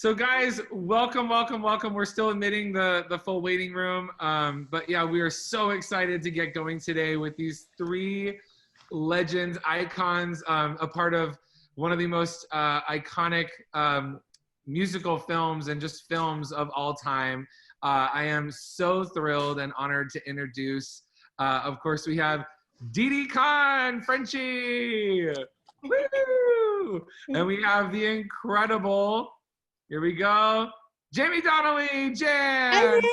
So guys, welcome. We're still admitting the full waiting room. But yeah, we are so excited to get going today with these three legends, icons, a part of one of the most iconic musical films and just films of all time. I am so thrilled and honored to introduce, of course, we have Doody Frenchie. Woo! And we have the incredible, here we go, Jamie Donnelly, Jan.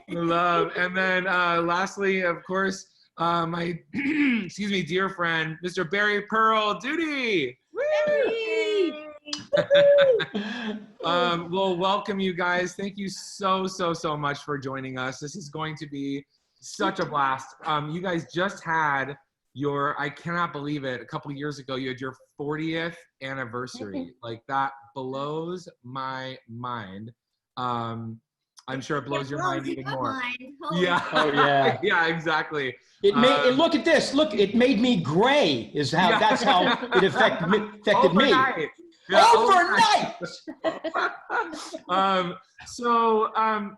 Love. And then lastly, of course, my excuse me, dear friend, Mr. Barry Pearl, Doody. Well, welcome you guys. Thank you so much for joining us. This is going to be such a blast. You guys just had your, I cannot believe it, a couple years ago, you had your 40th anniversary. Like, that blows my mind. I'm sure it blows your mind even more. Yeah. Oh yeah. Yeah, exactly. It made. Look at this. Look, it made me gray. Is how. Yeah. That's how it affected me. Overnight. Yeah, overnight.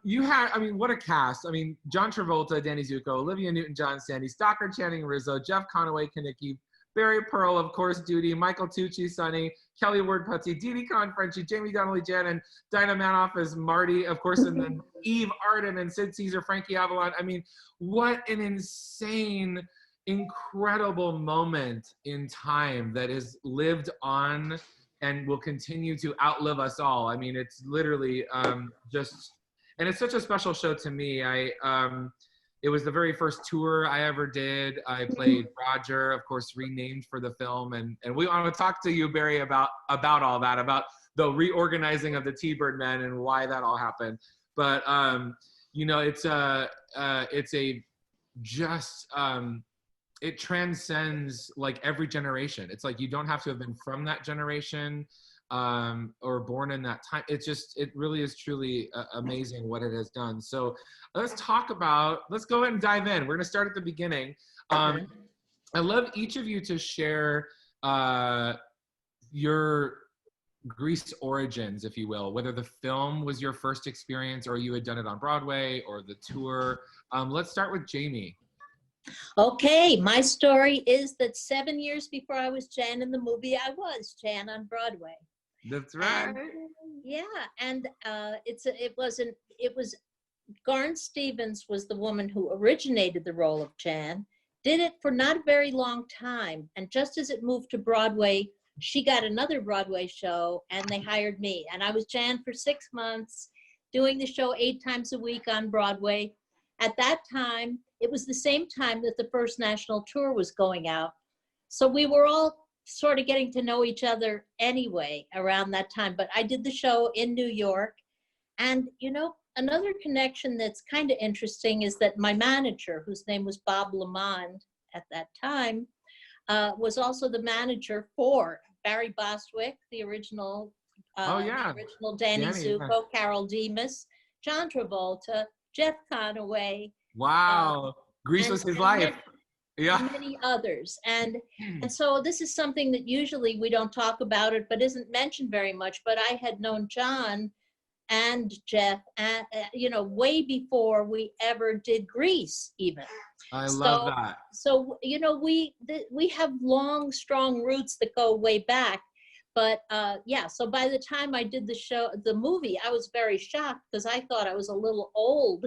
You had, I mean, what a cast. I mean, John Travolta, Danny Zuko, Olivia Newton-John, Sandy Stockard, Channing Rizzo, Jeff Conaway, Kanicki, Barry Pearl, of course, Doody, Michael Tucci, Sonny, Kelly Ward-Putsy, Doody Frenchie, Jamie Donnelly, Jan, and Dinah Manoff as Marty, of course, and then Eve Arden and Sid Caesar, Frankie Avalon. I mean, what an insane, incredible moment in time that is lived on and will continue to outlive us all. I mean, it's literally just, and it's such a special show to me. It was the very first tour I ever did. I played Roger, of course, renamed for the film. And we want to talk to you, Barry, about all that, about the reorganizing of the T-Bird Men and why that all happened. But, you know, it transcends like every generation. It's like, you don't have to have been from that generation or born in that time. It really is truly amazing what it has done. So let's go ahead and dive in. We're gonna start at the beginning. I love each of you to share your Grease origins, if you will, whether the film was your first experience or you had done it on Broadway or the tour. Let's start with Jamie. Okay, my story is that 7 years before I was Jan in the movie, I was Jan on Broadway. That's right. And it was Garn Stevens was the woman who originated the role of Jan, did it for not a very long time, and just as it moved to Broadway, she got another Broadway show, and they hired me, and I was Jan for 6 months, doing the show 8 times a week on Broadway. At that time, it was the same time that the first national tour was going out. So we were all sort of getting to know each other anyway around that time. But I did the show in New York. And, you know, another connection that's kind of interesting is that my manager, whose name was Bob Lamond at that time, was also the manager for Barry Bostwick, the original, the original Danny Zuko, Carol Demas, John Travolta, Jeff Conaway. Wow. Grease was his life. And many others. And so this is something that usually we don't talk about it, but isn't mentioned very much. But I had known John and Jeff, and, you know, way before we ever did Grease even. I love that. So, you know, we have long, strong roots that go way back. But yeah, so by the time I did the movie, I was very shocked because I thought I was a little old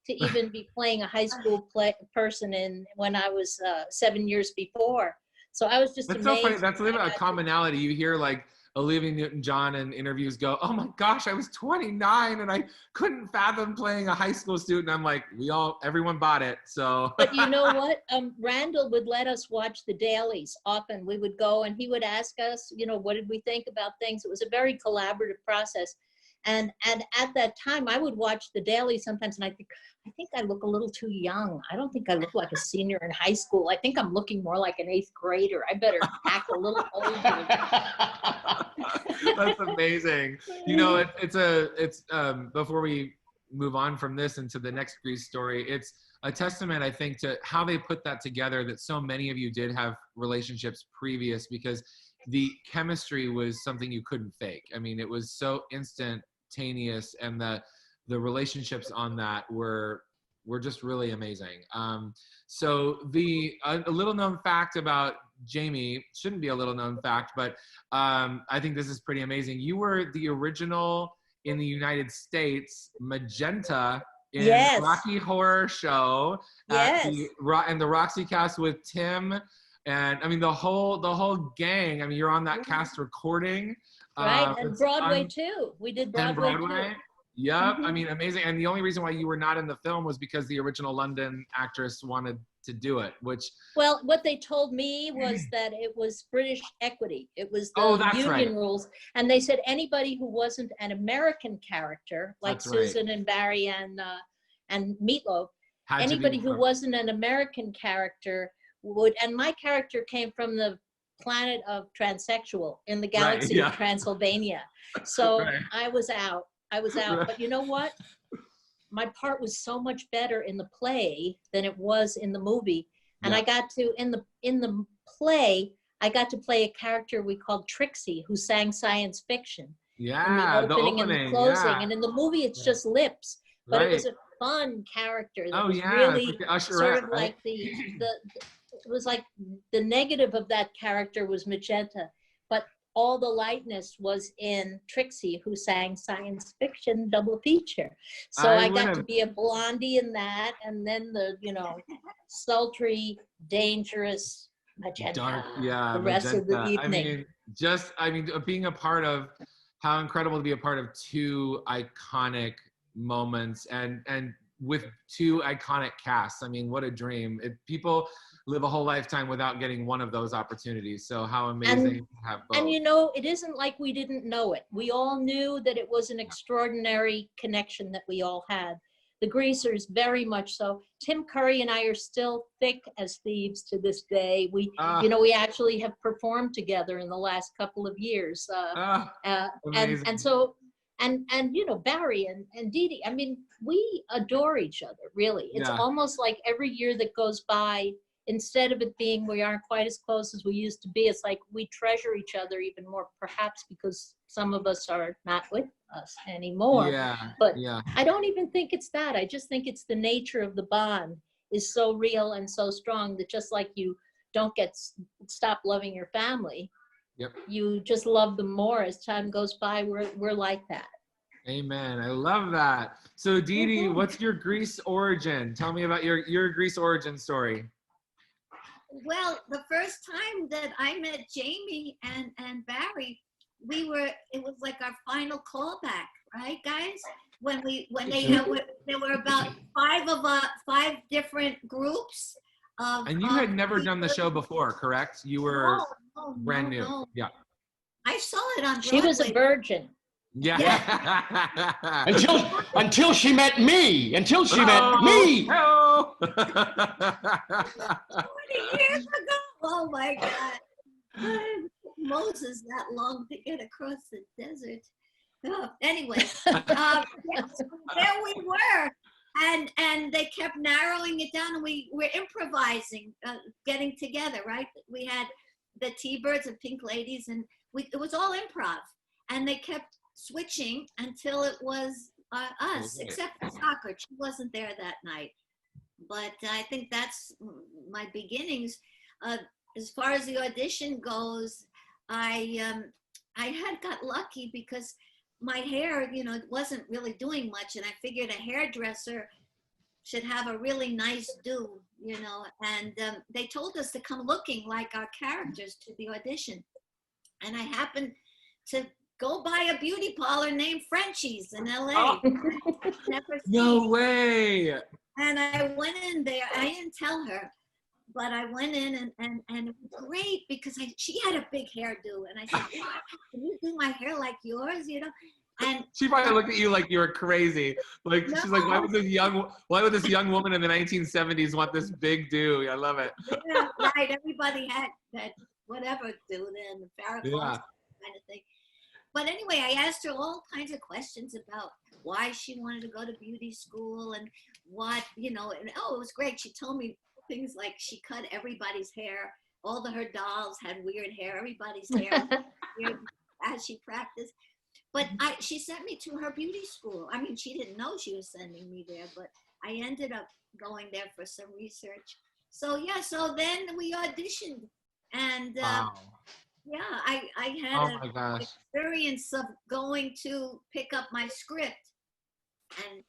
to even be playing a high school person when I was 7 years before. So I was just amazed. So funny. That's a commonality. You hear like Olivia Newton-John in interviews go, "Oh my gosh, I was 29 and I couldn't fathom playing a high school student." I'm like, everyone bought it. So. But you know what? Randall would let us watch the dailies often. We would go and he would ask us, you know, what did we think about things? It was a very collaborative process. And at that time, I would watch the daily sometimes, and I think I look a little too young. I don't think I look like a senior in high school. I think I'm looking more like an 8th grader. I better act a little older. That's amazing. You know, it's before we move on from this into the next Grease story, it's a testament, I think, to how they put that together, that so many of you did have relationships previous, because the chemistry was something you couldn't fake. I mean, it was so instantaneous, and the relationships on that were just really amazing. So a little known fact about Jamie, shouldn't be a little known fact, but I think this is pretty amazing. You were the original in the United States Magenta in Yes. Rocky Horror Show Yes. and the Roxy cast with Tim, and I mean the whole gang. I mean, you're on that cast recording. Right, and Broadway too. We did Broadway too. Yep, I mean, amazing. And the only reason why you were not in the film was because the original London actress wanted to do it, which... Well, what they told me was that it was British equity. It was the union rules. And they said anybody who wasn't an American character, like Susan and Barry and Meatloaf, anybody who wasn't an American character would... And my character came from the planet of transsexual in the galaxy of Transylvania. So I was out. But you know what? My part was so much better in the play than it was in the movie. And I got to, in the play, I got to play a character we called Trixie, who sang science fiction. Yeah, in the opening and the closing. And in the movie, it's just lips. But it was a fun character that was really sort of like it was like the negative of that character was Magenta, but all the lightness was in Trixie, who sang science fiction double feature. So I got to be a blondie in that, and then the, sultry, dangerous Magenta. Dark, the rest of the evening. I mean, being a part of, how incredible to be a part of two iconic moments and with two iconic casts. I mean, what a dream. People live a whole lifetime without getting one of those opportunities. So how amazing to have both. And it isn't like we didn't know it. We all knew that it was an extraordinary connection that we all had. The Greasers, very much so. Tim Curry and I are still thick as thieves to this day. We actually have performed together in the last couple of years. And Barry and Doody, I mean, we adore each other, really. It's almost like every year that goes by, instead of it being we aren't quite as close as we used to be, it's like we treasure each other even more, perhaps because some of us are not with us anymore. But I don't even think it's that. I just think it's the nature of the bond is so real and so strong that just like you don't stop loving your family, you just love them more as time goes by. We're like that. Amen. I love that. So Doody, what's your Grease origin? Tell me about your Grease origin story. Well, the first time that I met Jamie and Barry, it was like our final callback, right, guys? When there were about five different groups of. And you had never done the show before, correct? You were brand new. No. Yeah. I saw it on Broadway. She was a virgin. Until she met me. Until she met me. 20 years ago. Oh my God. Moses that long to get across the desert. Anyway, there we were. And they kept narrowing it down, and we were improvising, getting together, right? We had the T-Birds and Pink Ladies, and it was all improv. And they kept switching until it was us, except for Soccer. She wasn't there that night. But I think that's my beginnings. As far as the audition goes, I had got lucky because my hair, it wasn't really doing much, and I figured a hairdresser should have a really nice do, and they told us to come looking like our characters to the audition. And I happened to go by a beauty parlor named Frenchie's in LA. No way. And I went in there. I didn't tell her, but I went in and it was great because she had a big hairdo. And I said, can you do my hair like yours, And she probably looked at you like you were crazy. Like she's like, why would this young woman in the 1970s want this big do? I love it. Yeah, right. Everybody had that whatever do then, the Farrakhan kind of thing. But anyway, I asked her all kinds of questions about why she wanted to go to beauty school and what, and it was great. She told me things like she cut everybody's hair all her dolls had weird hair. Everybody's hair was weird as she practiced. But she sent me to her beauty school. I mean, she didn't know she was sending me there, but I ended up going there for some research. So yeah, so then we auditioned, and Wow. yeah, I had Oh an my gosh. experience of going to pick up my script, and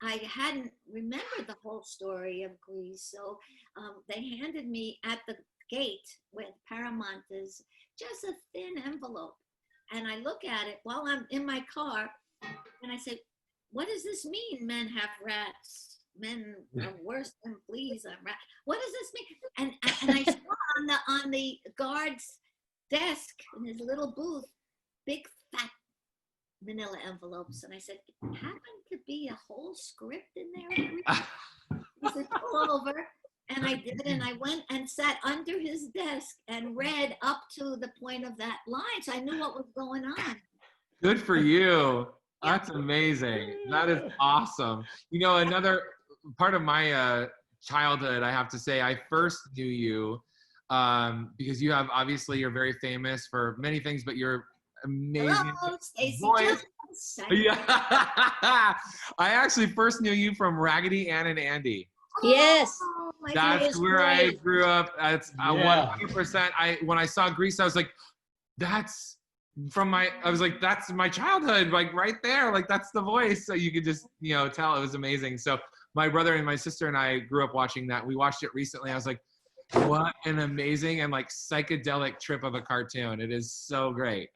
I hadn't remembered the whole story of Grease. So they handed me at the gate with Paramount is just a thin envelope. And I look at it while I'm in my car, and I said, what does this mean? Men have rats. Men are worse than fleas on rats. What does this mean? And I saw on the guard's desk in his little booth, big fat manila envelopes. And I said, it happened to be a whole script in there. He said, pull over. And I did, and I went and sat under his desk and read up to the point of that line. So I knew what was going on. Good for you. That's amazing. That is awesome. You know, another part of my childhood, I have to say, I first knew you because you have, obviously, you're very famous for many things, but you're amazing. Hello, Stacey voice. Jones. Yeah. I actually first knew you from Raggedy Ann and Andy. Yes. Oh, my That's goodness. where I grew up. That's Yeah. 100%. When I saw Grease, I was like, that's that's my childhood, like right there. Like that's the voice. So you could just, tell it was amazing. So my brother and my sister and I grew up watching that. We watched it recently. I was like, what an amazing and like psychedelic trip of a cartoon. It is so great.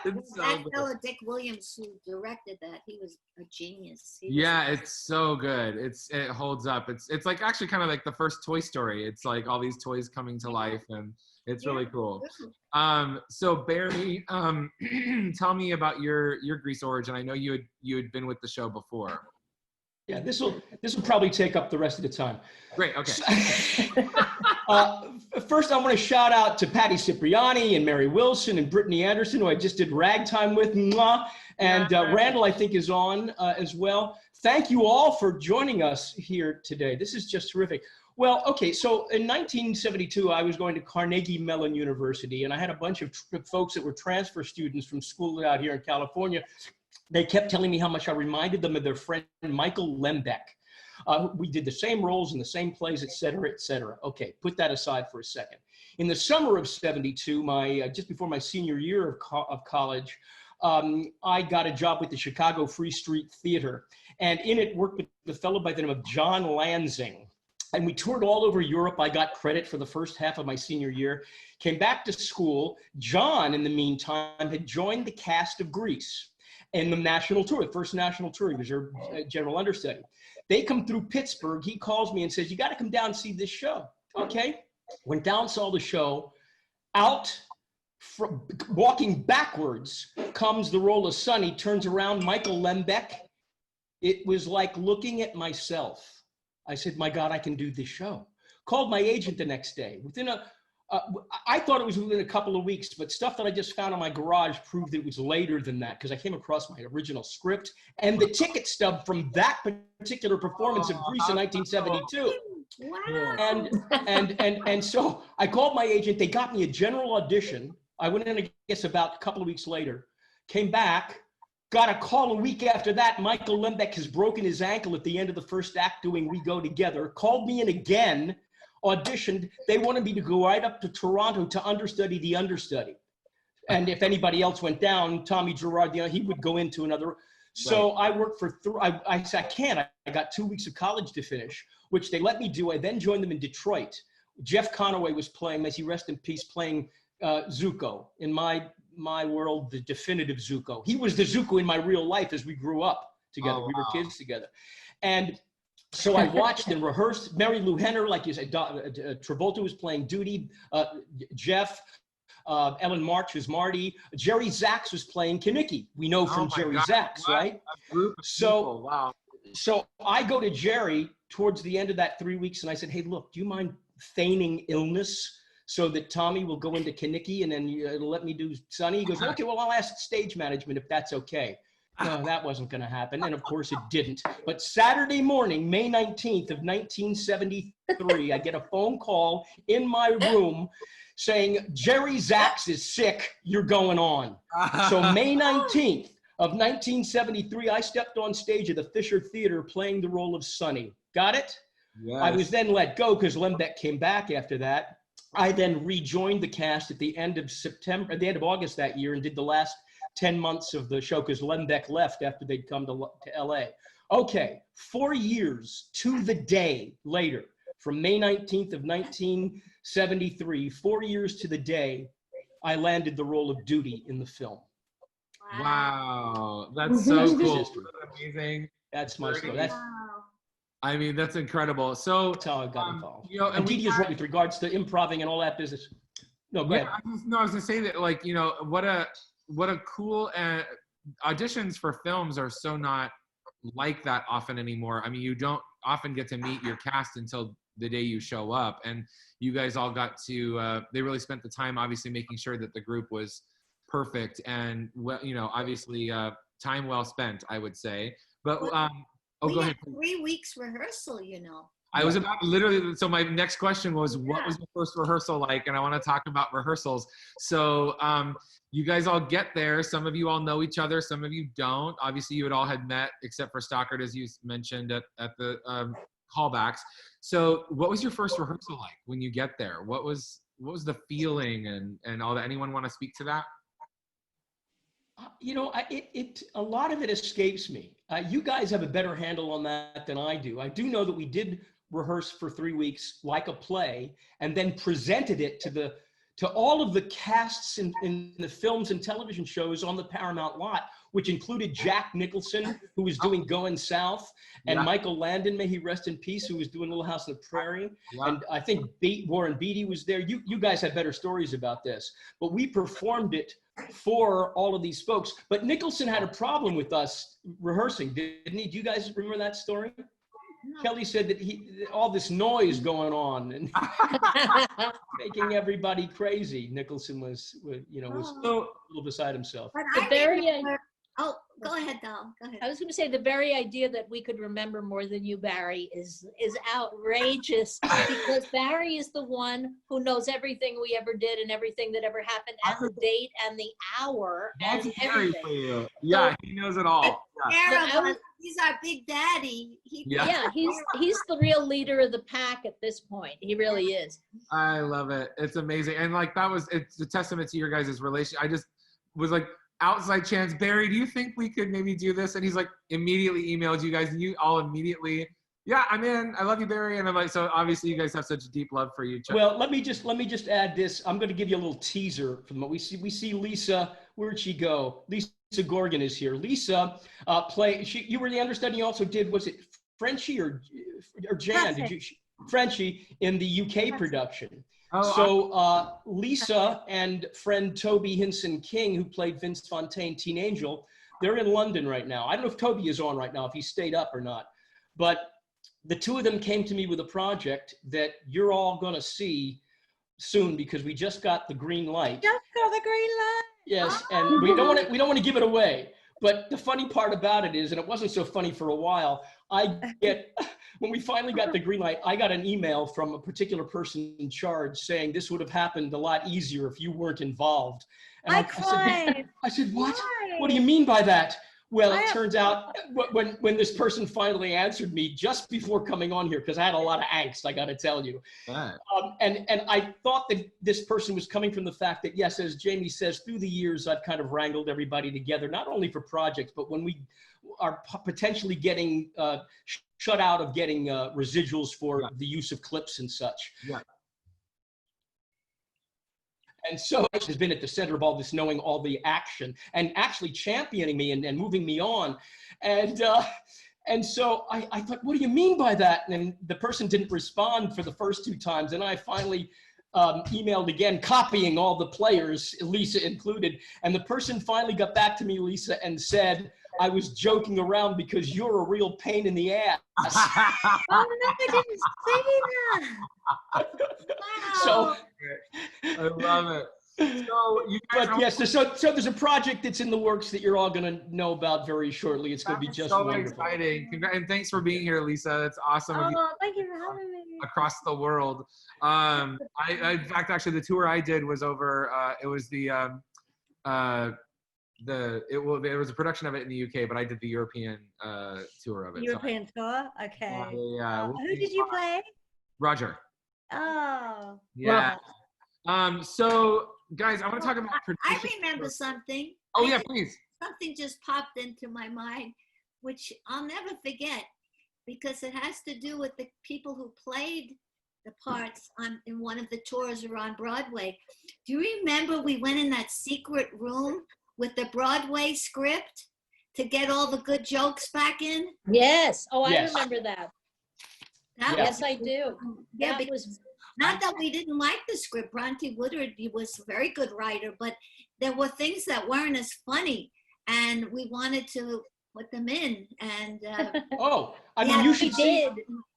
It's so That good. fellow Dick Williams who directed that, he was a genius. It's so good. It holds up. It's like actually kind of like the first Toy Story. It's like all these toys coming to life, and it's really cool. So Barry, tell me about your Grease origin. I know you had been with the show before. Yeah, this will probably take up the rest of the time. Great. Okay. First, I want to shout out to Patty Cipriani and Mary Wilson and Brittany Anderson, who I just did Ragtime with. Mwah. And Randall, I think, is on as well. Thank you all for joining us here today. This is just terrific. Well, okay, so in 1972, I was going to Carnegie Mellon University, and I had a bunch of folks that were transfer students from school out here in California. They kept telling me how much I reminded them of their friend Michael Lembeck. We did the same roles in the same plays, et cetera, et cetera. Okay, put that aside for a second. In the summer of 72, just before my senior year of college, I got a job with the Chicago Free Street Theater, and in it worked with a fellow by the name of John Lansing. And we toured all over Europe. I got credit for the first half of my senior year. Came back to school. John, in the meantime, had joined the cast of Grease in the national tour, the first national tour. He was their general understudy. They come through Pittsburgh. He calls me and says, you got to come down and see this show. Okay. Went down, saw the show. Walking backwards comes the role of Sonny, turns around, Michael Lembeck. It was like looking at myself. I said, my God, I can do this show. Called my agent the next day. I thought it was within a couple of weeks, but stuff that I just found in my garage proved it was later than that, because I came across my original script and the ticket stub from that particular performance of Grease in 1972. Wow. And so I called my agent. They got me a general audition. I went in, I guess, about a couple of weeks later, came back, got a call a week after that. Michael Lembeck has broken his ankle at the end of the first act doing We Go Together, called me in again, auditioned. They wanted me to go right up to Toronto to understudy the understudy. And if anybody else went down, Tommy Gerard, he would go into another. So I worked for, I said, I can't. I got 2 weeks of college to finish, which they let me do. I then joined them in Detroit. Jeff Conaway was playing, may he rest in peace, playing Zuko. In my world, the definitive Zuko. He was the Zuko in my real life as we grew up together. We were kids together. And so I watched and rehearsed. Mary Lou Henner, like you said, Travolta was playing Doody, Jeff, Ellen March was Marty, Jerry Zaks was playing Kinnicky. We know from Jerry Zaks, right? So, wow. So I go to Jerry towards the end of that 3 weeks and I said, hey, look, do you mind feigning illness so that Tommy will go into Kinnicky and then let me do Sonny? He goes, okay, well, I'll ask stage management if that's okay. No, that wasn't going to happen. And of course it didn't. But Saturday morning, May 19th of 1973, I get a phone call in my room saying, Jerry Zaks is sick, you're going on. So May 19th of 1973, I stepped on stage at the Fisher Theater playing the role of Sonny. Got it? Yes. I was then let go because Lembeck came back after that. I then rejoined the cast at the end of August that year, and did the last 10 months of the show because Lembeck left after they'd come to LA. Okay, 4 years to the day later, from May 19th of 1973, 4 years to the day, I landed the role of Doody in the film. Wow, that's so cool. That's amazing. That's my story. I mean, that's incredible. So that's how I got involved. You know, and Dee Dee is right with regards to improving and all that business. No, go ahead. I was gonna say that, like, you know, what a cool auditions for films are so not like that often anymore. I mean, you don't often get to meet your cast until the day you show up, and you guys all got to. They really spent the time, obviously, making sure that the group was perfect and, well, you know, obviously time well spent, I would say. But go ahead. 3 weeks rehearsal, you know. I was about literally, so my next question was, what was the first rehearsal like? And I want to talk about rehearsals. So you guys all get there. Some of you all know each other. Some of you don't. Obviously, you had all had met, except for Stockard, as you mentioned at the callbacks. So what was your first rehearsal like when you get there? What was the feeling and all that? Anyone want to speak to that? You know, a lot of it escapes me. You guys have a better handle on that than I do. I do know that we did rehearse for 3 weeks like a play, and then presented it to all of the casts in the films and television shows on the Paramount lot, which included Jack Nicholson, who was doing Going South, and Michael Landon, may he rest in peace, who was doing Little House on the Prairie. And I think Warren Beatty was there. You guys have better stories about this, but we performed it for all of these folks. But Nicholson had a problem with us rehearsing, didn't he? Do you guys remember that story? No. Kelly said that all this noise going on and making everybody crazy. Nicholson was a little beside himself. Oh, go ahead, Dal. Go ahead. I was going to say the very idea that we could remember more than you, Barry, is outrageous because Barry is the one who knows everything we ever did and everything that ever happened and the date and the hour and everything. For you. Yeah, he knows it all. He's our big daddy. He's the real leader of the pack at this point. He really is. I love it. It's amazing. And like it's a testament to your guys' relation. I just was like, outside chance, Barry, do you think we could maybe do this? And he's like, immediately emailed you guys, and you all immediately, yeah, I'm in. I love you, Barry. And I'm like, so obviously you guys have such deep love for each other. Well, let me just add this. I'm going to give you a little teaser from what we see. We see Lisa. Where'd she go? Lisa Gorgon is here. Lisa you were the understudy. You also did, was it Frenchie or Jan? Did you Frenchie in the UK production? Lisa and friend Toby Hinson King, who played Vince Fontaine, Teen Angel, they're in London right now. I don't know if Toby is on right now, if he stayed up or not. But the two of them came to me with a project that you're all going to see soon because we just got the green light. Just got the green light. Yes, and we don't want to give it away. But the funny part about it is, and it wasn't so funny for a while, when we finally got the green light, I got an email from a particular person in charge saying this would have happened a lot easier if you weren't involved. And I said, what? Why? What do you mean by that? Well, it turns out when this person finally answered me just before coming on here, because I had a lot of angst, I got to tell you. And I thought that this person was coming from the fact that, yes, as Jamie says, through the years, I've kind of wrangled everybody together, not only for projects, but when we are potentially getting shut out of getting residuals for the use of clips and such. Yeah. And so has been at the center of all this, knowing all the action and actually championing me and moving me on. And so I thought, what do you mean by that? And the person didn't respond for the first 2 times. And I finally emailed again, copying all the players, Lisa included. And the person finally got back to me, Lisa, and said, I was joking around because you're a real pain in the ass. Oh, no, I didn't say that. So I love it. So you guys But yes, so there's a project that's in the works that you're all going to know about very shortly. It's going to be just so wonderful. exciting. And thanks for being here, Lisa. It's awesome of you Oh, thank you for having me. across the world. I in fact, actually, the tour I did was over. It was it was a production of it in the UK, but I did the European tour of it. European tour? Okay. Yeah. Who did you play? Roger. Oh. Yeah. So guys, I want to talk about I tradition. remember something. Oh yeah, please. Something just popped into my mind, which I'll never forget, because it has to do with the people who played the parts in one of the tours or on Broadway. Do you remember we went in that secret room with the Broadway script to get all the good jokes back in? Yes. Oh, I Yes. remember that. Yes, I do. Yeah, That because was not that we didn't like the script. Bronte Woodard, he was a very good writer, but there were things that weren't as funny, and we wanted to put them in. And Oh, I mean, yeah, you we should see.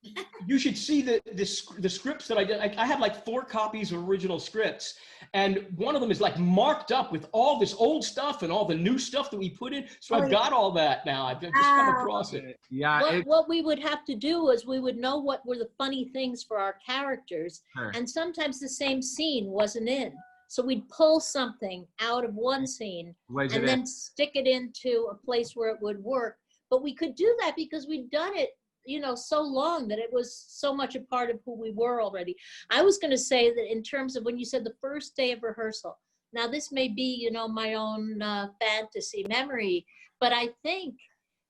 did. You should see the scripts that I did. I have like 4 copies of original scripts, and one of them is like marked up with all this old stuff and all the new stuff that we put in. So I've got all that now. I've just come across it. Yeah. What we would have to do is we would know what were the funny things for our characters, Sure. and sometimes the same scene wasn't in. So we'd pull something out of one scene Wedge and it then in. stick it into a place where it would work. But we could do that because we'd done it, so long that it was so much a part of who we were already. I was going to say that in terms of when you said the first day of rehearsal, now this may be, my own fantasy memory, but I think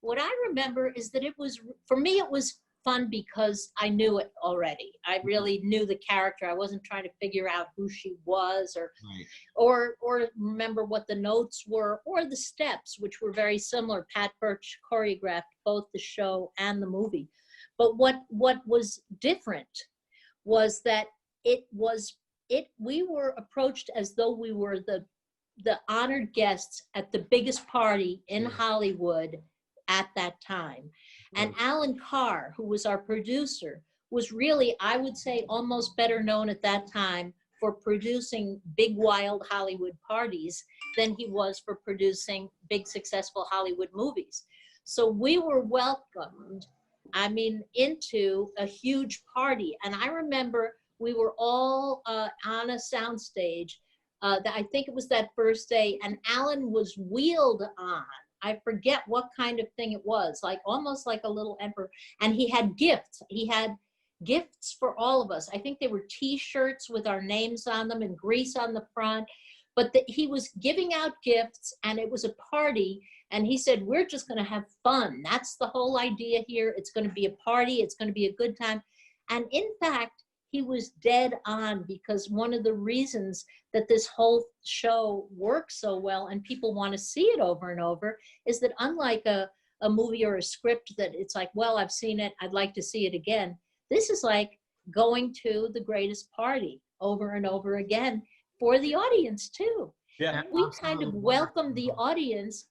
what I remember is that it was, for me, it was fun because I knew it already. I really knew the character. I wasn't trying to figure out who she was or remember what the notes were or the steps, which were very similar. Pat Birch choreographed both the show and the movie. But what was different was that we were approached as though we were the honored guests at the biggest party in Hollywood at that time. And Alan Carr, who was our producer, was really, I would say, almost better known at that time for producing big, wild Hollywood parties than he was for producing big, successful Hollywood movies. So we were welcomed, into a huge party. And I remember we were all on a soundstage. I think it was that first day, and Alan was wheeled on. I forget what kind of thing it was, like almost like a little emperor. And he had gifts. He had gifts for all of us. I think they were T-shirts with our names on them and grease on the front. But he was giving out gifts, and it was a party. And he said, we're just going to have fun. That's the whole idea here. It's going to be a party. It's going to be a good time. And in fact, he was dead on, because one of the reasons that this whole show works so well and people want to see it over and over is that unlike a movie or a script that it's like, well, I've seen it, I'd like to see it again. This is like going to the greatest party over and over again for the audience too. Yeah. We kind of welcomed the audience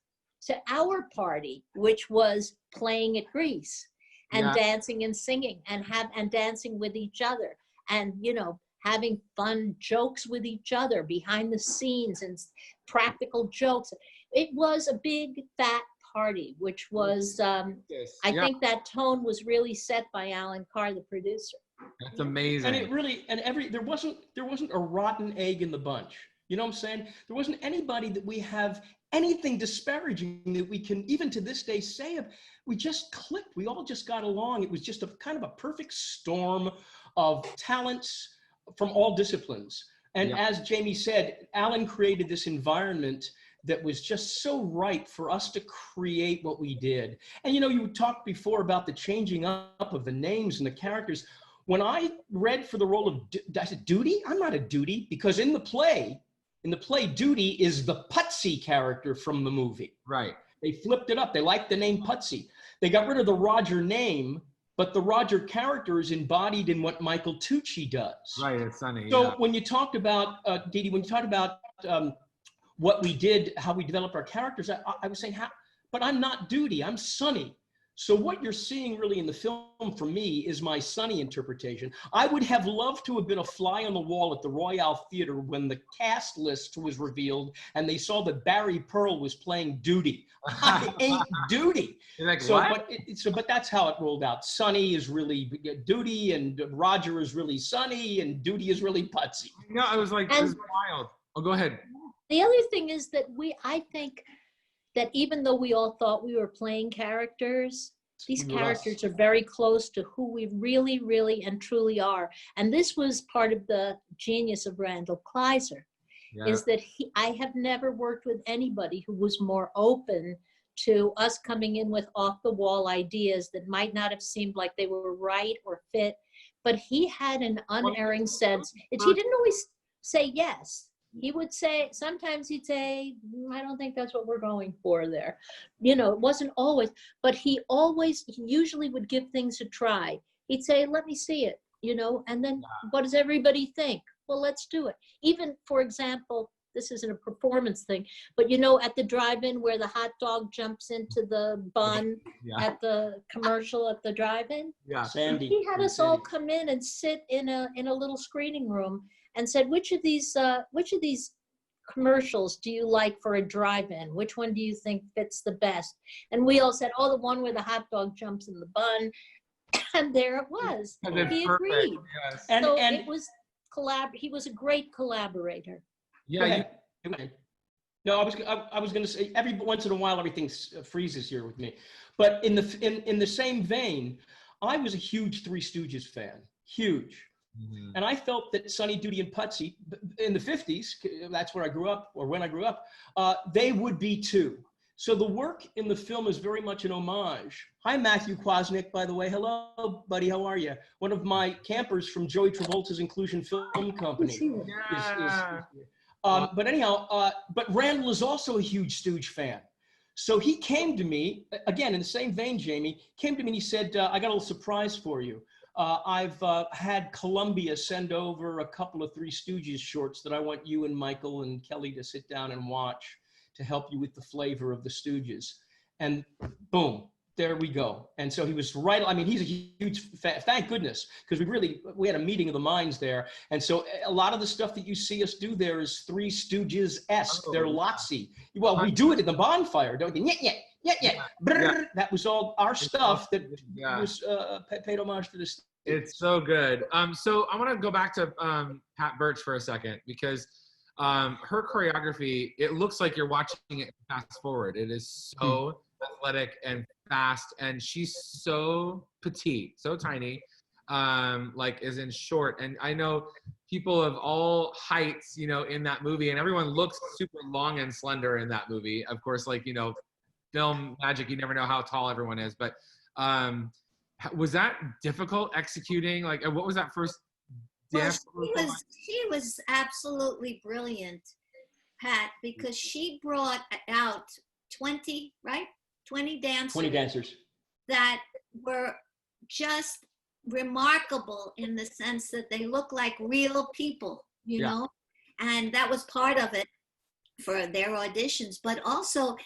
to our party, which was playing at Grease and dancing and singing and dancing with each other. And, having fun jokes with each other behind the scenes and practical jokes. It was a big, fat party, which was, I think that tone was really set by Alan Carr, the producer. That's amazing. And it really, there wasn't a rotten egg in the bunch. You know what I'm saying? There wasn't anybody that we have anything disparaging that we can even to this day say of. We just clicked. We all just got along. It was just a kind of a perfect storm of talents from all disciplines. And as Jamie said, Alan created this environment that was just so right for us to create what we did. And you talked before about the changing up of the names and the characters. When I read for the role of, I said, Doody? I'm not a Doody, because in the play, Doody is the Putsy character from the movie. Right. They flipped it up. They liked the name Putsy. They got rid of the Roger name, but the Roger character is embodied in what Michael Tucci does. Right, it's Sunny. So when you talked about, Didi, when you talked about what we did, how we developed our characters, I was saying, but I'm not Doody, I'm Sunny. So what you're seeing really in the film for me is my Sonny interpretation. I would have loved to have been a fly on the wall at the Royale Theater when the cast list was revealed and they saw that Barry Pearl was playing Doody. I ain't Doody. You're like, So, what? but that's how it rolled out. Sonny is really Doody, and Roger is really Sonny, and Doody is really Putsy. No, I was like, this is wild. Oh, go ahead. The other thing is that I think that even though we all thought we were playing characters, these characters are very close to who we really, really and truly are. And this was part of the genius of Randall Kleiser, is that I have never worked with anybody who was more open to us coming in with off-the-wall ideas that might not have seemed like they were right or fit, but he had an unerring sense. He didn't always say yes. He would say, sometimes he'd say, I don't think that's what we're going for there. You know, it wasn't always, but he usually would give things a try. He'd say, let me see it, you know, and then what does everybody think? Well, let's do it. Even, for example, this isn't a performance thing, but you know, at the drive-in where the hot dog jumps into the bun at the commercial at the drive-in. Yeah. Sandy. He had us all come in and sit in a little screening room and said, which of these commercials do you like for a drive-in? Which one do you think fits the best? And we all said, oh, the one where the hot dog jumps in the bun. And there it was. He agreed. Yes. So it was he was a great collaborator. Yeah. No, I was going to say, every once in a while everything freezes here with me, but in the same vein, I was a huge Three Stooges fan, huge. Mm-hmm. And I felt that Sonny, Doody, and Putsy in the 50s, that's where I grew up, or when I grew up, they would be too. So the work in the film is very much an homage. Hi, Matthew Kwasnick, by the way. Hello, buddy. How are you? One of my campers from Joey Travolta's Inclusion Film Company. But anyhow, but Randall is also a huge Stooge fan. So he came to me, again, in the same vein, Jamie, came to me and he said, I got a little surprise for you. I've had Columbia send over a couple of Three Stooges shorts that I want you and Michael and Kelly to sit down and watch to help you with the flavor of the Stooges. And boom, there we go. And so he was right. I mean, he's a huge fan, thank goodness, because we had a meeting of the minds there. And so a lot of the stuff that you see us do there is Three Stooges-esque. They're lotsy. Well, we do it at the bonfire, don't we? Yeah. That was all our stuff that was paid homage to this. It's so good. So I want to go back to Pat Birch for a second, because her choreography, it looks like you're watching it fast forward. It is so athletic and fast, and she's so petite, so tiny, like as in short. And I know people of all heights, you know, in that movie, and everyone looks super long and slender in that movie. Of course, like, you know, film magic, you never know how tall everyone is, but was that difficult executing? Like, what was that first dance? Well, she was absolutely brilliant, Pat, because she brought out 20 dancers. 20 dancers. That were just remarkable in the sense that they look like real people, you know? And that was part of it for their auditions, but also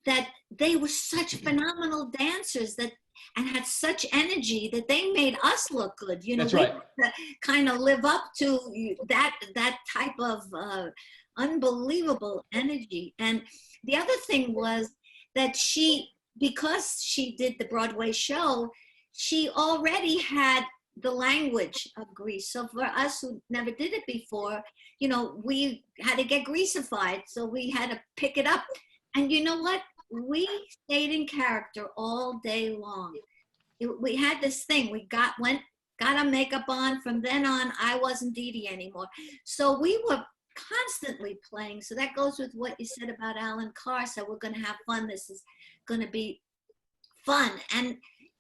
that they were such phenomenal dancers and had such energy that they made us look good. You know, that's right. Kind of live up to that type of unbelievable energy. And the other thing was that because she did the Broadway show, she already had the language of Grease. So for us who never did it before, you know, we had to get Greasified. So we had to pick it up. And you know what? We stayed in character all day long. We had this thing. We got our makeup on. From then on, I wasn't Dee Dee anymore. So we were constantly playing. So that goes with what you said about Alan Carr. So we're going to have fun. This is going to be fun. And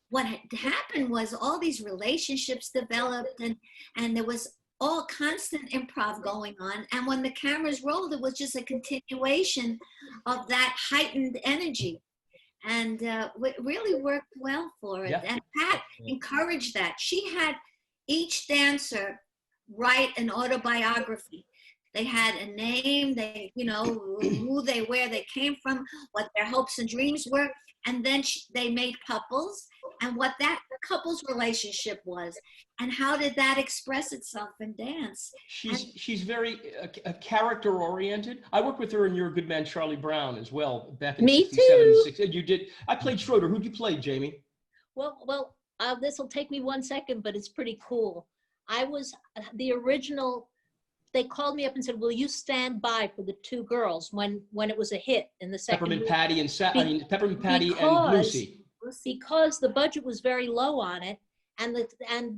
what had happened was all these relationships developed, and there was all constant improv going on. And when the cameras rolled, it was just a continuation of that heightened energy. And it really worked well for it. Yeah. And Pat encouraged that. She had each dancer write an autobiography. They had a name, they, you know, who they, where they came from, what their hopes and dreams were. And then they made couples and what that couple's relationship was. And how did that express itself in dance? She's very character oriented. I worked with her in You're a Good Man, Charlie Brown as well back in Me '67 and too. '60. You did. I played Schroeder. Who'd you play, Jamie? Well, this will take me 1 second, but it's pretty cool. I was the original. They called me up and said, "Will you stand by for the two girls when it was a hit in the second Peppermint movie?" Patty and Peppermint Patty and Lucy. Because the budget was very low on it, and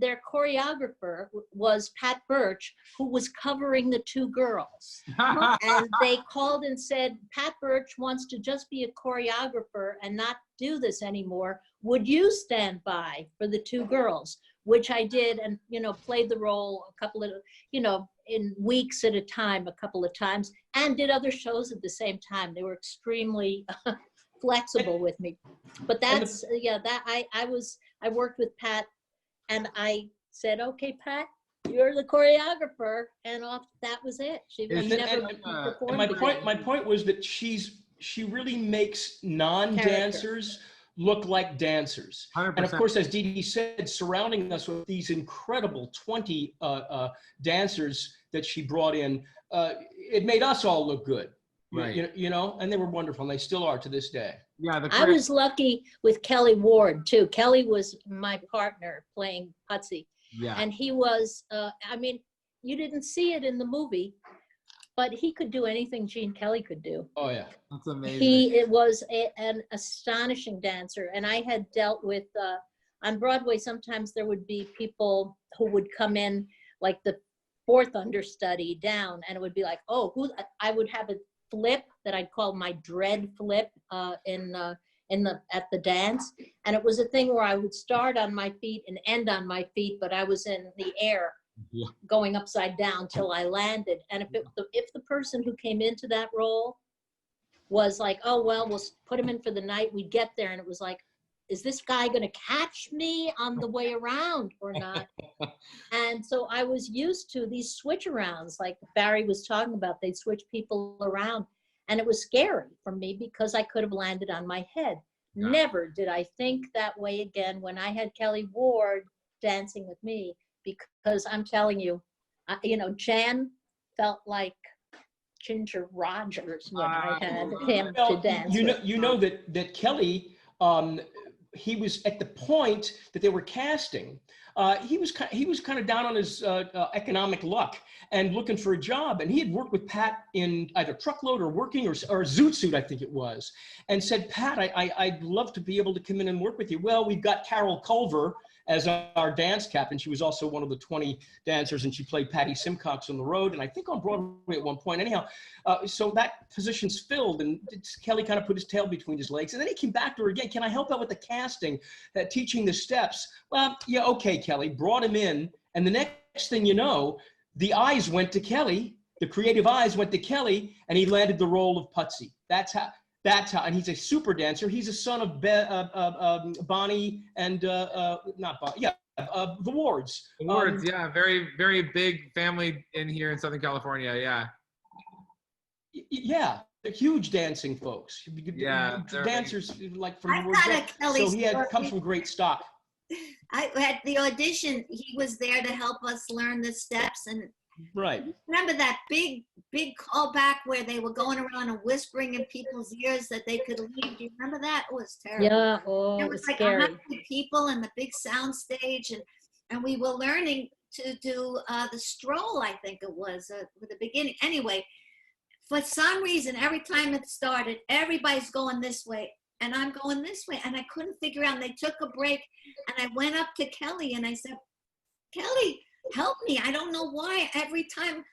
their choreographer was Pat Birch, who was covering the two girls. And they called and said, "Pat Birch wants to just be a choreographer and not do this anymore. Would you stand by for the two girls?" Which I did, and, you know, played the role a couple of, you know, in weeks at a time, a couple of times, and did other shows at the same time. They were extremely flexible with me. But that's, yeah, that I worked with Pat, and I said, "Okay, Pat, you're the choreographer," and off, that was it. She never performed. My point was that she really makes non-dancers look like dancers. 100%. And of course, as Dee Dee said, surrounding us with these incredible 20 dancers that she brought in, it made us all look good. Right. You know, and they were wonderful, and they still are to this day. Yeah, I was lucky with Kelly Ward too. Kelly was my partner playing Putsy. Yeah. And he was, I mean, you didn't see it in the movie, but he could do anything Gene Kelly could do. Oh yeah, that's amazing. He was an astonishing dancer, and I had dealt with on Broadway. Sometimes there would be people who would come in like the fourth understudy down, and it would be like, "Oh, who?" I would have a flip that I'd call my dread flip at the dance, and it was a thing where I would start on my feet and end on my feet, but I was in the air. Yeah. Going upside down till I landed. And if the person who came into that role was like, "Oh, well, we'll put him in for the night," we'd get there and it was like, "Is this guy going to catch me on the way around or not?" And so I was used to these switch arounds, like Barry was talking about. They'd switch people around, and it was scary for me because I could have landed on my head. Yeah. Never did I think that way again when I had Kelly Ward dancing with me. Because I'm telling you, you know, Jan felt like Ginger Rogers when I had him to dance. You know that Kelly, he was at the point that they were casting. He was kind of down on his economic luck and looking for a job. And he had worked with Pat in either Truckload or Working or Zoot Suit, I think it was, and said, "Pat, I'd love to be able to come in and work with you." Well, we've got Carol Culver as our dance captain. She was also one of the 20 dancers, and she played Patty Simcox on the road, and I think on Broadway at one point. Anyhow, so that position's filled, and Kelly kind of put his tail between his legs, and then he came back to her again. "Can I help out with the casting, teaching the steps?" "Well, yeah, okay, Kelly." Brought him in, and the next thing you know, the eyes went to Kelly. The creative eyes went to Kelly, and he landed the role of Putsy. That's how, and he's a super dancer. He's a son of Bonnie and not Bonnie, yeah, the Wards. The Wards, yeah, very, very big family in here in Southern California, yeah. Yeah, they're huge dancing folks. Yeah, dancers like from I've got a Kelly so he comes from great stock. At the audition, he was there to help us learn the steps. And right. Remember that big callback where they were going around and whispering in people's ears that they could leave? Do you remember that? It was terrible. Yeah, oh, it was like scary. 100 people in the big sound stage, and we were learning to do the stroll, I think it was, for the beginning. Anyway, for some reason, every time it started, everybody's going this way, and I'm going this way, and I couldn't figure out. And they took a break, and I went up to Kelly, and I said, "Kelly, help me. I don't know why every time."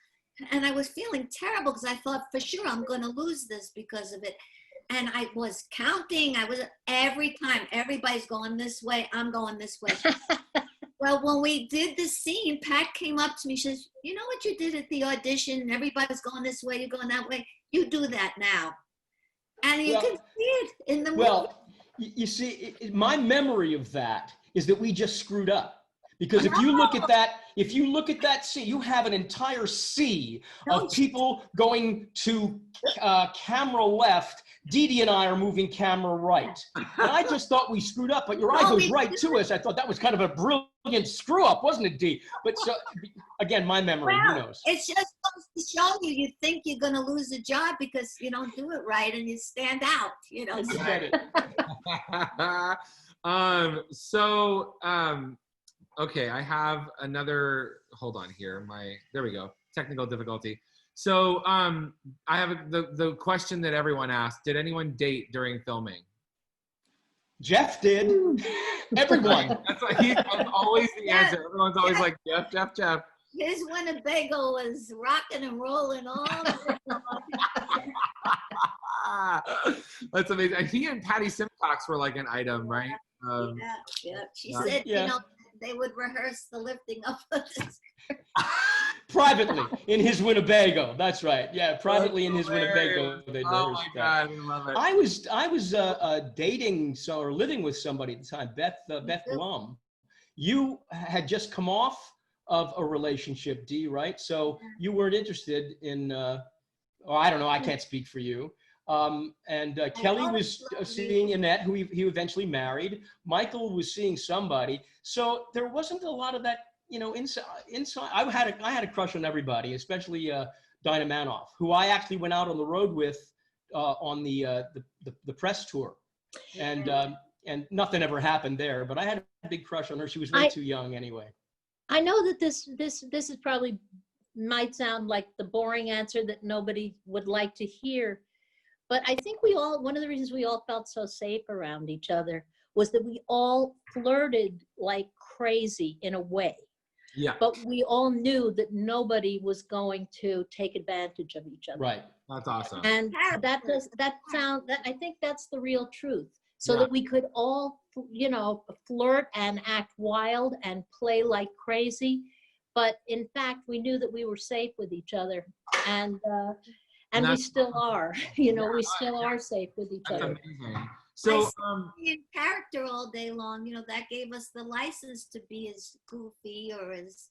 And I was feeling terrible because I thought for sure I'm going to lose this because of it. And I was counting. Every time everybody's going this way, I'm going this way. Well, when we did the scene, Pat came up to me. She says, "You know what you did at the audition? Everybody's going this way. You're going that way. You do that now." And you can see it in the movie. Well, you see, my memory of that is that we just screwed up. Because if you look at that scene, you have an entire sea of people going to camera left. Dee and I are moving camera right. And I just thought we screwed up, but your eye goes right to us. I thought that was kind of a brilliant screw up, wasn't it, Dee? But so, again, my memory, who knows? It's just supposed to show you. You think you're going to lose a job because you don't do it right and you stand out, you know. You said it. Okay, I have another, hold on here. There we go, technical difficulty. So I have the question that everyone asked. Did anyone date during filming? Jeff did. Everyone. That's always the answer. Everyone's always like, Jeff. His Winnebago was rocking and rolling all the way. That's amazing. And he and Patty Simcox were like an item, right? Yeah. She said, you know, they would rehearse the lifting up of this. Privately in his Winnebago. That's right. Yeah, privately in his Winnebago. Oh my God, I love it. I was dating or living with somebody at the time, Beth Blum. You had just come off of a relationship, Dee, right? So you weren't interested in, I don't know, I can't speak for you. Kelly was seeing Annette, who he eventually married. Michael was seeing somebody. So there wasn't a lot of that, you know, inside. I had a crush on everybody, especially Dinah Manoff, who I actually went out on the road with on the press tour, and nothing ever happened there. But I had a big crush on her. She was way too young, anyway. I know that this is probably might sound like the boring answer that nobody would like to hear, but I think one of the reasons we all felt so safe around each other was that we all flirted like crazy in a way. Yeah. But we all knew that nobody was going to take advantage of each other. Right. That's awesome. And I think that's the real truth. So that we could all, you know, flirt and act wild and play like crazy. But in fact, we knew that we were safe with each other. And we still are, you know, we still are safe with each other. Amazing. So in character all day long, you know, that gave us the license to be as goofy or as,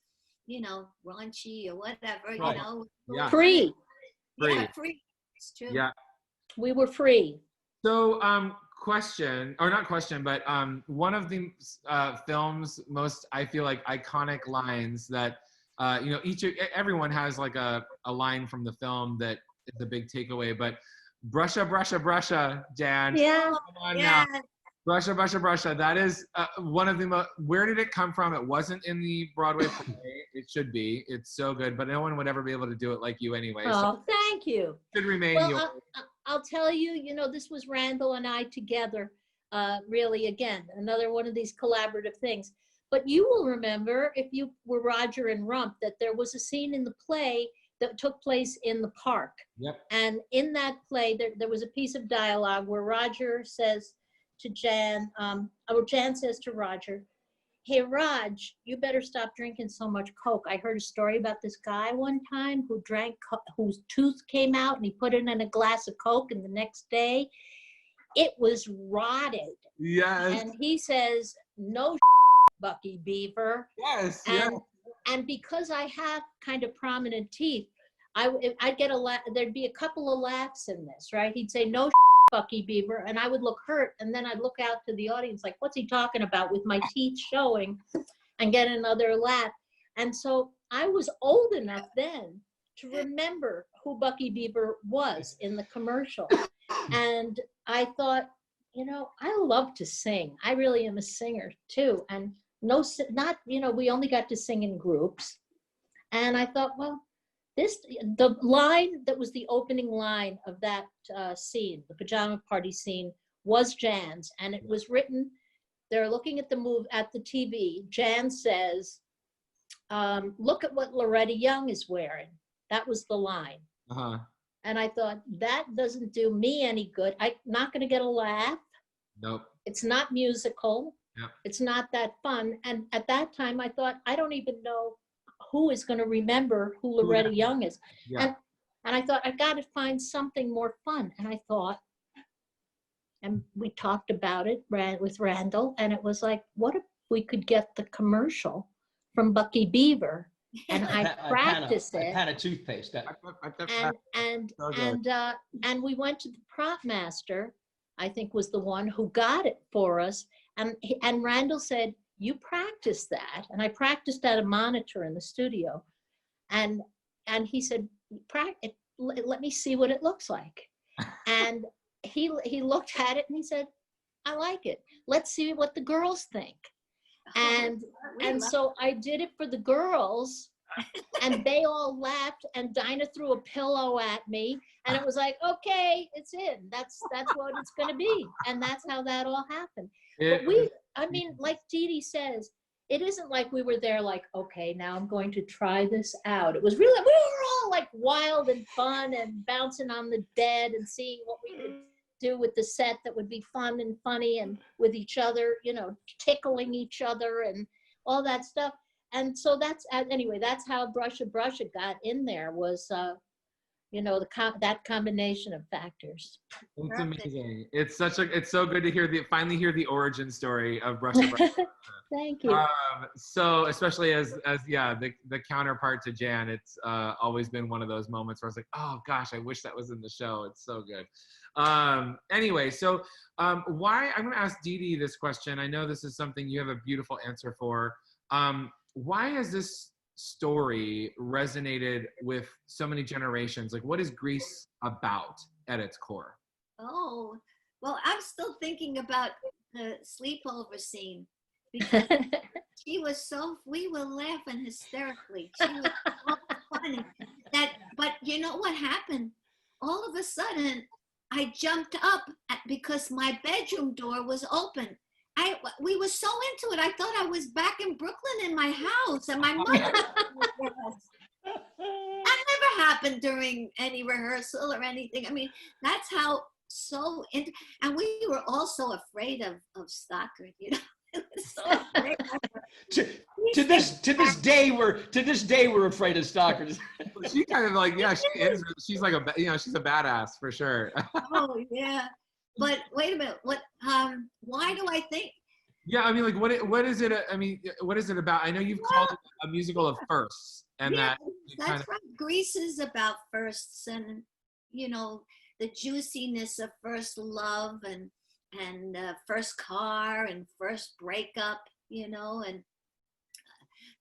you know, raunchy or whatever, Right. you know. Yeah. Free. Yeah, free. It's true. Yeah. We were free. So but one of the film's most, I feel like, iconic lines that, you know, everyone has like a line from the film that is a big takeaway, but brusha, Jan. Yeah. Come on Yeah. now. Brusha. That is one of the most, where did it come from? It wasn't in the Broadway play. It should be. It's so good, but no one would ever be able to do it like you anyway. Oh, so thank you. it should remain yours. I'll tell you, you know, this was Randall and I together, really, again, another one of these collaborative things. But you will remember, if you were Roger and Rump, that there was a scene in the play that took place in the park. Yep. And in that play, there was a piece of dialogue where Roger says to Jan, or Jan says to Roger, "Hey, Raj, you better stop drinking so much Coke. I heard a story about this guy one time who drank, whose tooth came out and he put it in a glass of Coke, and the next day it was rotted." Yes. And he says, "No, Bucky Beaver." Yes. And because I have kind of prominent teeth, I'd get there'd be a couple of laughs in this, right? He'd say, "No, Bucky Beaver," and I would look hurt, and then I'd look out to the audience like, what's he talking about, with my teeth showing, and get another laugh. And so I was old enough then to remember who Bucky Beaver was in the commercial. And I thought, you know, I love to sing. I really am a singer too. And we only got to sing in groups. And I thought, well, the line that was the opening line of that scene, the pajama party scene, was Jan's, and it was written. They're looking at the TV. Jan says, "Look at what Loretta Young is wearing." That was the line. Uh-huh. And I thought, that doesn't do me any good. I'm not going to get a laugh. Nope. It's not musical. Yep. It's not that fun. And at that time, I thought, I don't even know who is going to remember who Loretta Young is. Yeah. And I thought, I've got to find something more fun. And I thought, and we talked about it with Randall, and it was like, what if we could get the commercial from Bucky Beaver, and I practiced A it. pan of toothpaste. And we went to the prop master, I think was the one who got it for us. And Randall said, you practice that. And I practiced at a monitor in the studio. And he said, let me see what it looks like. And he looked at it and he said, I like it. Let's see what the girls think. And so I did it for the girls, and they all laughed, and Dinah threw a pillow at me, and it was like, okay, it's in. That's what it's going to be. And that's how that all happened. But I mean, like Dee Dee says, it isn't like we were there like, okay, now I'm going to try this out. It was really, we were all like wild and fun and bouncing on the bed and seeing what we could do with the set that would be fun and funny, and with each other, you know, tickling each other and all that stuff. And so anyway, that's how Brush It got in there, was, you know, that combination of factors. It's amazing. It's so good to finally hear the origin story of Brush It. Thank you. So especially as the counterpart to Jan, it's always been one of those moments where I was like, oh gosh, I wish that was in the show. It's so good. Anyway, so why, I'm going to ask Dee Dee this question. I know this is something you have a beautiful answer for. Why has this story resonated with so many generations? Like, what is Grease about at its core? Oh, well, I'm still thinking about the sleepover scene, because we were laughing hysterically. She was so funny. But you know what happened? All of a sudden, I jumped up because my bedroom door was open. We were so into it. I thought I was back in Brooklyn in my house, and my mother. That never happened during any rehearsal or anything. I mean, that's how and we were also afraid of Stockard, you know. So afraid to this day we're afraid of Stockard. She kind of like, yeah, she is. She's like she's a badass for sure. Oh yeah. But wait a minute, why do I think? Yeah, I mean, like, what is it? I mean, what is it about? I know you've called it a musical of firsts, and yeah, that's right. Grease is about firsts, and you know, the juiciness of first love, and first car, and first breakup, you know, and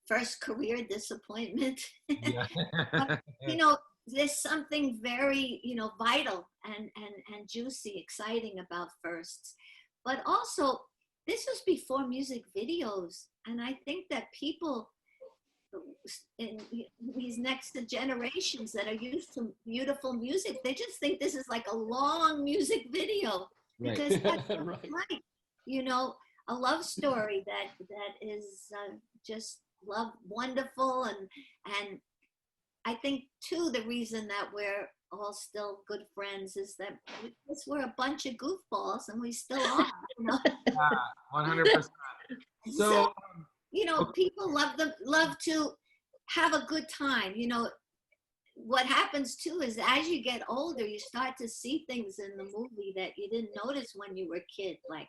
first career disappointment. Yeah. But, you know, there's something very, you know, vital and juicy, exciting about firsts. But also, this was before music videos. And I think that people in these next generations that are used to beautiful music, they just think this is like a long music video. Right. Because that's Right. You know, a love story that is just wonderful. And I think, too, the reason that we're all still good friends is that we're a bunch of goofballs, and we still are. You know? 100%. So, you know, people love to have a good time. You know, what happens, too, is as you get older, you start to see things in the movie that you didn't notice when you were a kid. Like,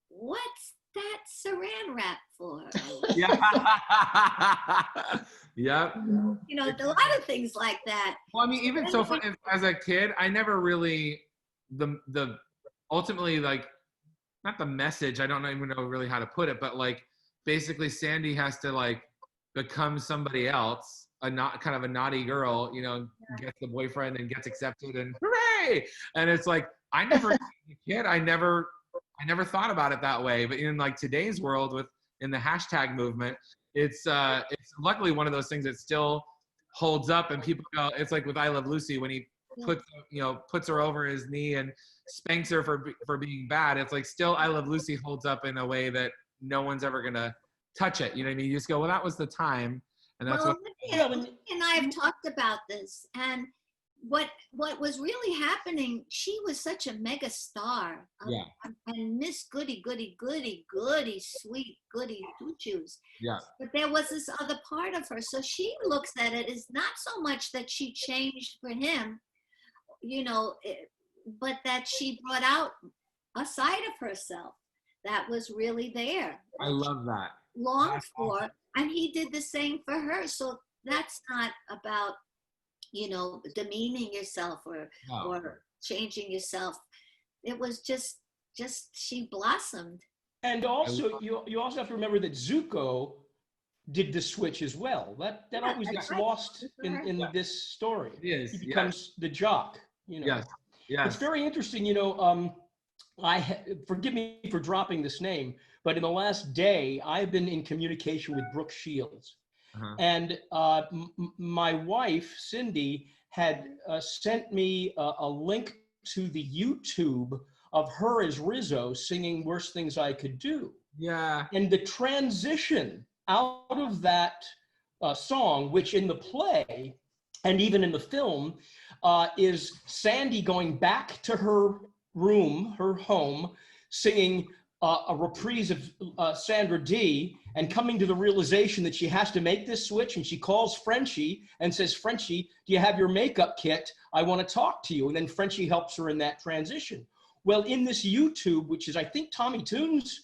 what's that saran wrap for? yeah. Yep. You know, a lot of things like that. Well, I mean, even so, as a kid, I never really ultimately, like, not the message. I don't even know really how to put it, but like, basically, Sandy has to like become somebody else, kind of a naughty girl, you know, gets the boyfriend and gets accepted, and hooray! And it's like, I never, as a kid, I never thought about it that way. But in like today's world, in the hashtag movement, it's luckily one of those things that still holds up, and people go, it's like with I Love Lucy, when he puts her over his knee and spanks her for being bad. It's like, still I Love Lucy holds up in a way that no one's ever gonna touch it. You know what I mean? You just go, well, that was the time, and that's Olivia and I have talked about this, and what was really happening, she was such a mega star. And Miss Goody, sweet Goody Two-Shoes. Yeah. But there was this other part of her. So she looks at it as not so much that she changed for him, you know, but that she brought out a side of herself that was really there. I love that. Longed for. And he did the same for her. So that's not about, demeaning yourself or changing yourself. It was just she blossomed. And also, you also have to remember that Zuko did the switch as well. That always gets lost in this story. It is. He becomes the jock. Yes. It's very interesting. Forgive me for dropping this name, but in the last day, I've been in communication with Brooke Shields. And my wife, Cindy, had sent me a link to the YouTube of her as Rizzo singing Worst Things I Could Do. Yeah. And the transition out of that song, which in the play and even in the film is Sandy going back to her room, her home, singing a reprise of Sandra Dee, and coming to the realization that she has to make this switch, and she calls Frenchie and says, Frenchie, do you have your makeup kit? I want to talk to you. And then Frenchie helps her in that transition. Well, in this YouTube, which is, I think, Tommy Toon's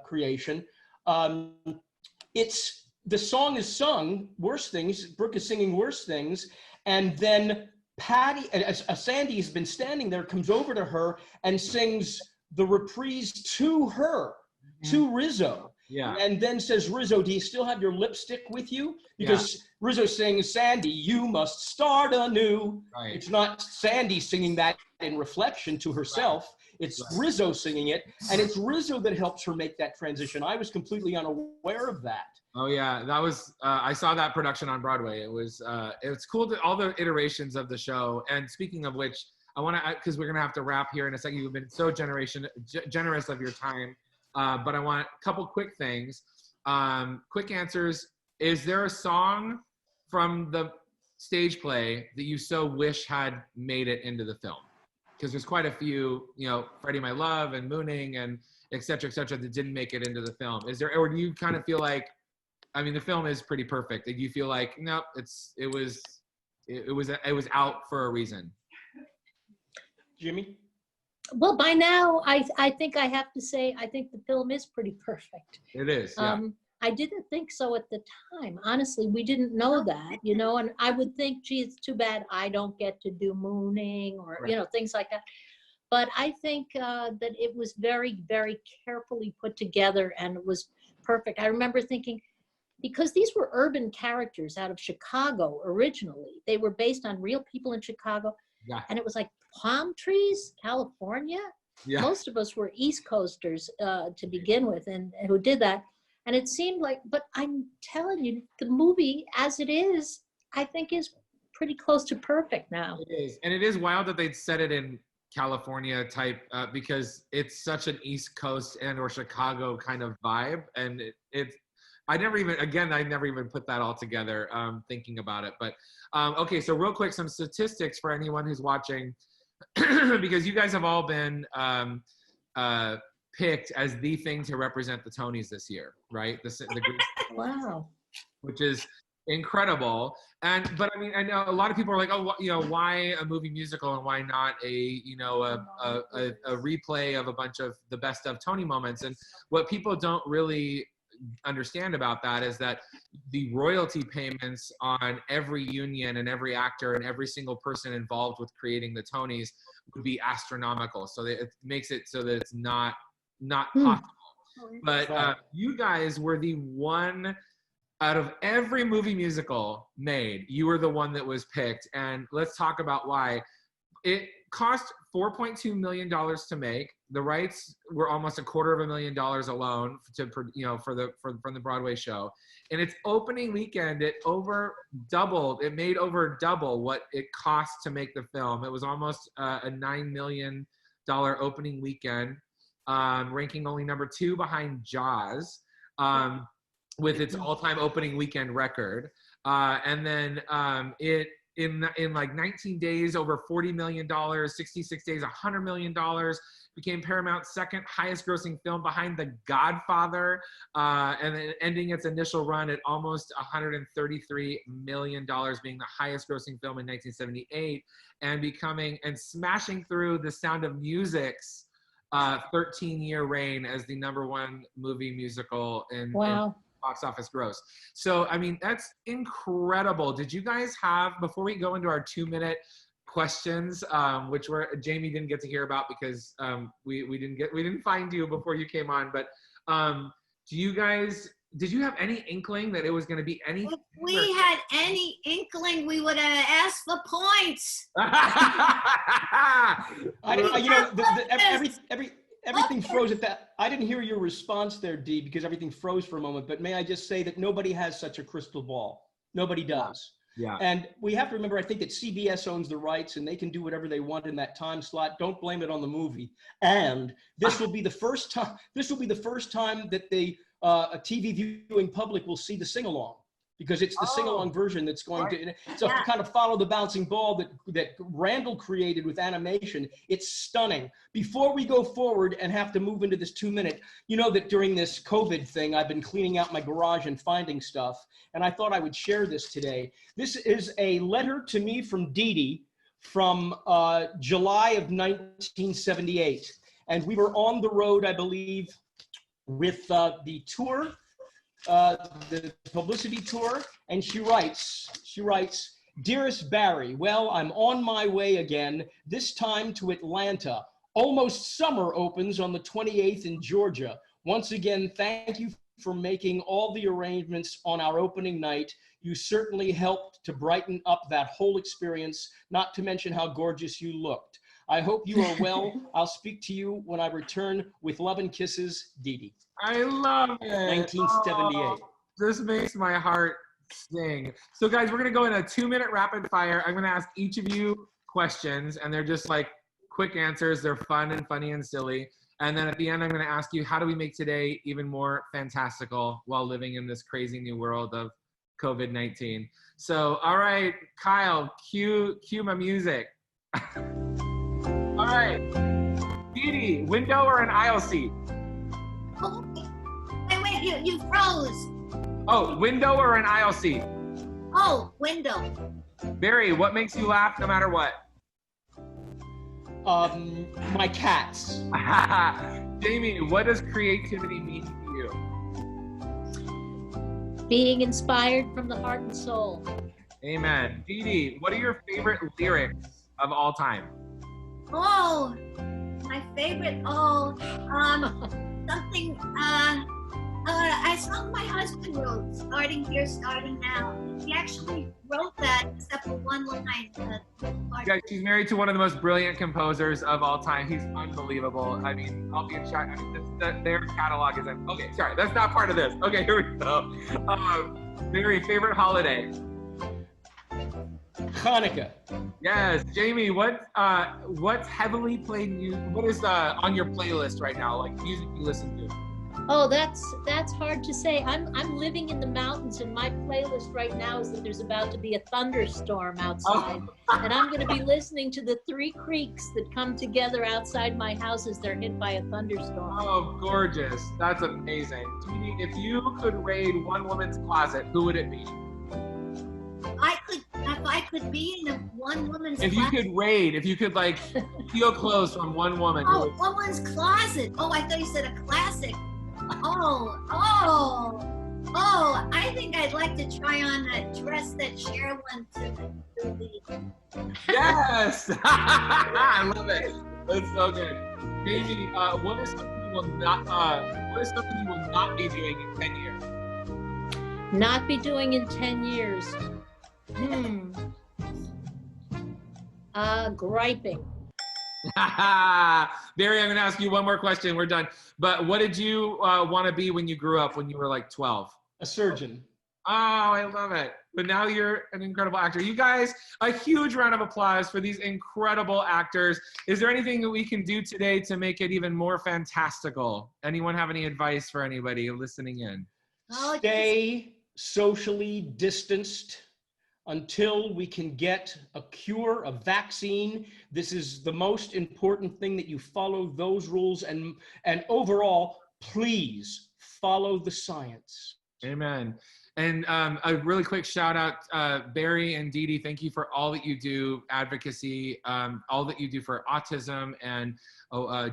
creation, the song is sung, Worst Things, Brooke is singing Worst Things, and then Sandy has been standing there, comes over to her and sings the reprise to her, to Rizzo. Yeah. And then says, Rizzo, do you still have your lipstick with you? Because Rizzo sings, Sandy, you must start anew. Right. It's not Sandy singing that in reflection to herself. Right. It's Rizzo singing it. And it's Rizzo that helps her make that transition. I was completely unaware of that. Oh yeah, that was, I saw that production on Broadway. It's cool to all the iterations of the show. And speaking of which, I want to, because we're going to have to wrap here in a second. You've been so generous of your time. But I want a couple quick things. Quick answers. Is there a song from the stage play that you so wish had made it into the film? Because there's quite a few, Freddie My Love and Mooning and et cetera, that didn't make it into the film. Is there, or do you kind of feel like, I mean, the film is pretty perfect. Do you feel like, no, it was out for a reason? Jimmy? Well, by now, I think I have to say, I think the film is pretty perfect. It is, yeah. I didn't think so at the time. Honestly, we didn't know that, and I would think, gee, it's too bad I don't get to do Mooning or, things like that. But I think that it was very, very carefully put together and it was perfect. I remember thinking, because these were urban characters out of Chicago originally, they were based on real people in Chicago. Yeah. And it was like palm trees, California. Yeah. Most of us were East Coasters to begin with and who did that. And it seemed like, but I'm telling you, the movie as it is, I think is pretty close to perfect now. It is. And it is wild that they'd set it in California type because it's such an East Coast and or Chicago kind of vibe. And I never even put that all together thinking about it. But okay, so real quick, some statistics for anyone who's watching, because you guys have all been picked as the thing to represent the Tonys this year, right? Wow. Which is incredible. But I mean, I know a lot of people are like, oh, why a movie musical and why not a replay of a bunch of the best of Tony moments? And what people don't really understand about that is that the royalty payments on every union and every actor and every single person involved with creating the Tonys would be astronomical. So it makes it so that it's not possible. But you guys were the one out of every movie musical made, you were the one that was picked. And let's talk about why. It cost $4.2 million to make. The rights were almost $250,000 alone from the Broadway show. In its opening weekend, it made over double what it cost to make the film. It was almost a $9 million opening weekend, ranking only number 2 behind Jaws, with its all-time opening weekend record. And then it in like 19 days, over $40 million, 66 days, $100 million, became Paramount's second highest grossing film behind The Godfather, and then ending its initial run at almost $133 million, being the highest grossing film in 1978, and smashing through The Sound of Music's 13-year reign as the #1 movie musical in Wow. box office gross. So, I mean, that's incredible. Did you guys have, before we go into our 2-minute questions, which Jamie didn't get to hear about because we didn't find you before you came on, but did you have any inkling that it was going to be any? If we had any inkling, we would have asked for points. Everything froze at that. I didn't hear your response there, Dee, because everything froze for a moment. But may I just say that nobody has such a crystal ball. Nobody does. Yeah. And we have to remember, I think that CBS owns the rights and they can do whatever they want in that time slot. Don't blame it on the movie. And this will be the first time. This will be the first time that a TV viewing public will see the sing-along, because it's the sing-along version that's going to, so to kind of follow the bouncing ball that Randall created with animation. It's stunning. Before we go forward and have to move into this 2-minute, you know that during this COVID thing, I've been cleaning out my garage and finding stuff, and I thought I would share this today. This is a letter to me from Doody from July of 1978. And we were on the road, I believe, with the tour, the publicity tour, and she writes, "Dearest Barry, well, I'm on my way again, this time to Atlanta. Almost Summer opens on the 28th in Georgia. Once again, thank you for making all the arrangements on our opening night. You certainly helped to brighten up that whole experience, not to mention how gorgeous you looked. I hope you are well. I'll speak to you when I return. With love and kisses, Doody." I love it. 1978. Oh, this makes my heart sing. So guys, we're gonna go in a 2-minute rapid fire. I'm gonna ask each of you questions, and they're just like quick answers. They're fun and funny and silly. And then at the end, I'm gonna ask you, how do we make today even more fantastical while living in this crazy new world of COVID-19? So, all right, Kyle, cue my music. All right, Doody, window or an aisle seat? Oh, wait, you froze. Oh, window or an aisle seat? Oh, window. Barry, what makes you laugh no matter what? My cats. Jamie, what does creativity mean to you? Being inspired from the heart and soul. Amen. Doody, what are your favorite lyrics of all time? Oh, my favorite. Something. A song my husband wrote. Starting here, starting now. He actually wrote that, except for one line. Guys, she's married to one of the most brilliant composers of all time. He's unbelievable. I mean, I'll be in shock. I mean, their catalog is. Okay, sorry, that's not part of this. Okay, here we go. Barry, favorite holiday? Hanukkah. Yes, Jamie. What's heavily played? What is on your playlist right now? Like music you listen to? Oh, that's hard to say. I'm living in the mountains, and my playlist right now is that there's about to be a thunderstorm outside, and I'm going to be listening to the 3 creeks that come together outside my house as they're hit by a thunderstorm. Oh, gorgeous! That's amazing. Doody, if you could raid one woman's closet, who would it be? If I could be in one woman's If you could raid, if you could like steal clothes from one woman. Oh, woman's closet. Oh, I thought you said a classic. Oh, I think I'd like to try on a dress that Cher went to the Yes! I love it. That's so good. Jamie, what is something you will not be doing in 10 years? Not be doing in 10 years. Griping. Barry, I'm going to ask you one more question. We're done. But what did you want to be when you grew up, when you were like 12? A surgeon. Oh, I love it. But now you're an incredible actor. You guys, a huge round of applause for these incredible actors. Is there anything that we can do today to make it even more fantastical? Anyone have any advice for anybody listening in? Stay socially distanced until we can get a cure, a vaccine. This is the most important thing, that you follow those rules, and overall, please follow the science. Amen. And a really quick shout out, Barry and Dee Dee, thank you for all that you do, advocacy, all that you do for autism, and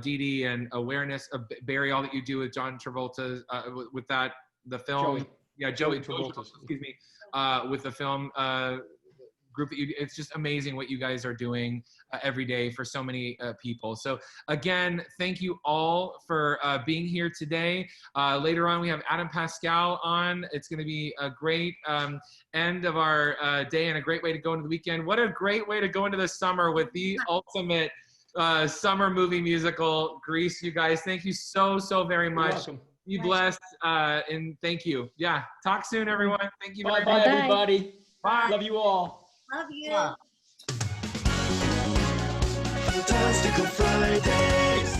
Dee Dee and awareness, Barry, all that you do with John Travolta, with that, the film. Joey. Yeah, Joey Travolta, excuse me, with the film group that you, it's just amazing what you guys are doing every day for so many people. So again, thank you all for being here today. Later on, we have Adam Pascal on. It's going to be a great end of our day and a great way to go into the weekend. What a great way to go into the summer with the ultimate summer movie musical, Grease. You guys, thank you so very much. You're welcome. Be blessed, and thank you. Yeah, talk soon, everyone. Thank you very Bye, much. everybody. Bye. Love you all. Love you. Yeah. Fantastical Fridays.